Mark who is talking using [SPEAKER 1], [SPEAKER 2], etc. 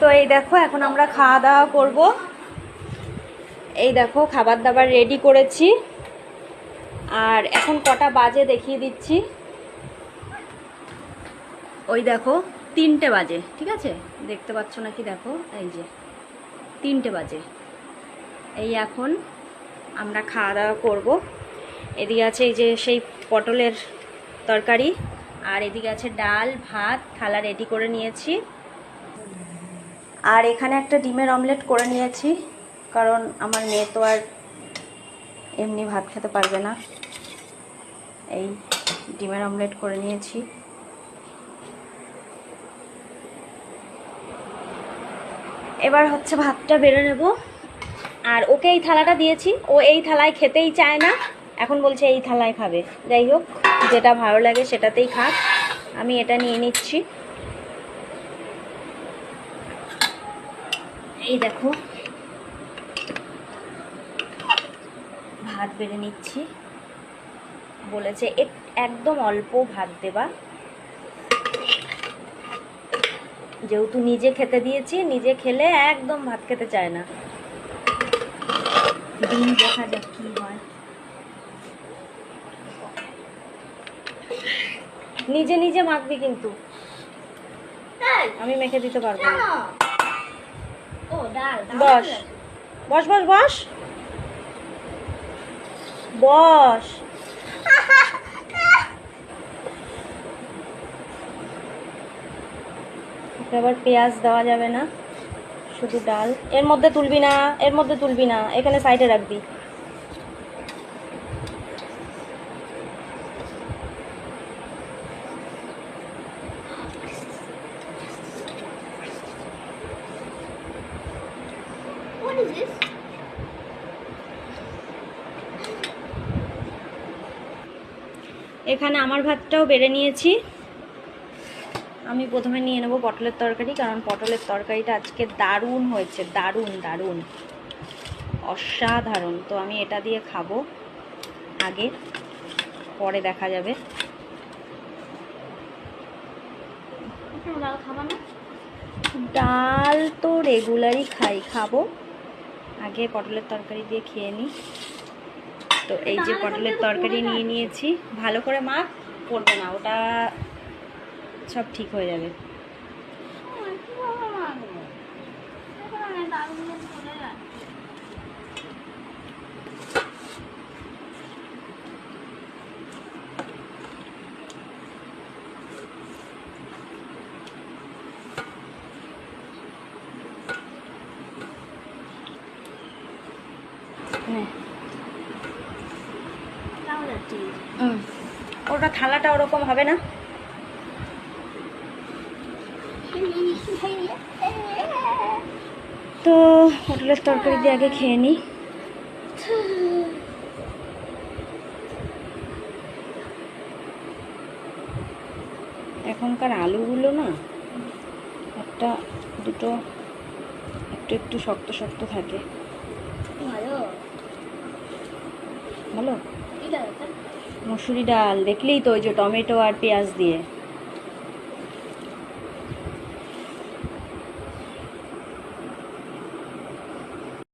[SPEAKER 1] তো এই দেখো এখন আমরা খাওয়া দাওয়া করব। এই দেখো খাবার দাবার রেডি করেছি। আর এখন কটা বাজে দেখিয়ে দিচ্ছি। ওই দেখো 3টে বাজে, ঠিক আছে? দেখতে পাচ্ছ নাকি দেখো, এই যে 3টে বাজে। এই এখন আমরা খাওয়া দাওয়া করব। এদিকে আছে এই যে সেই পটলের তরকারি, আর এদিকে আছে ডাল ভাত, থালা রেডি করে নিয়েছি। আর এখানে একটা ডিমের অমলেট করে নিয়েছি, কারণ আমার মেয়ে তো আর এমনি ভাত খেতে পারবে না। এই ডিমের অমলেট করে নিয়েছি। এবার হচ্ছে ভাতটা বেড়ে নেব। আর ওকে এই থালাটা দিয়েছি, ও এই থালায় খেতেই চায় না, এখন বলছে এই থালায় খাবে। যাই হোক, যেটা ভালো লাগে সেটাতেই খাক। আমি এটা নিয়ে নিচ্ছি। এই দেখো ভাত বেড়ে নিচ্ছি। বলেছে একদম অল্প ভাত দেবা, যেহেতু নিজে খেতে দিয়েছি, নিজে খেলে একদম ভাত খেতে চায় না। দিন দেখা যাক কি হয়। নিজে নিজে মাখবি কিন্তু, আমি মেখে দিতে পারবো না। বস বস বস বস বস। আবার পেঁয়াজ দেওয়া যাবে না, শুধু ডাল। এর মধ্যে তুলবি না, এর মধ্যে তুলবি না, এখানে সাইডে রাখবি। এখানে আমার ভাতটাও বেড়ে নিয়েছি। আমি প্রথমে নিয়ে নেব পটলের তরকারি, কারণ পটলের তরকারিটা আজকে দারুণ হয়েছে, দারুণ দারুণ অসাধারণ। তো আমি এটা দিয়ে খাবো আগে, পরে দেখা যাবে। ডাল তো রেগুলারই খাই, খাবো আগে পটলের তরকারি দিয়ে খেয়ে নিই। তো এই যে পটলের তরকারি নিয়ে নিয়েছি, ভালো করে মাখ, পড়বে না, ওটা সব ঠিক হয়ে যাবে। ওটা থালাটা ওরকম হবে না। তো পটলের তরকারি দিয়ে আগে খেয়ে নিই। এখনকার আলুগুলো না একটা দুটো একটু একটু শক্ত শক্ত থাকে। ভালো মসুরি ডাল দেখলেই তো, ওই যে টমেটো আর পেঁয়াজ দিয়ে।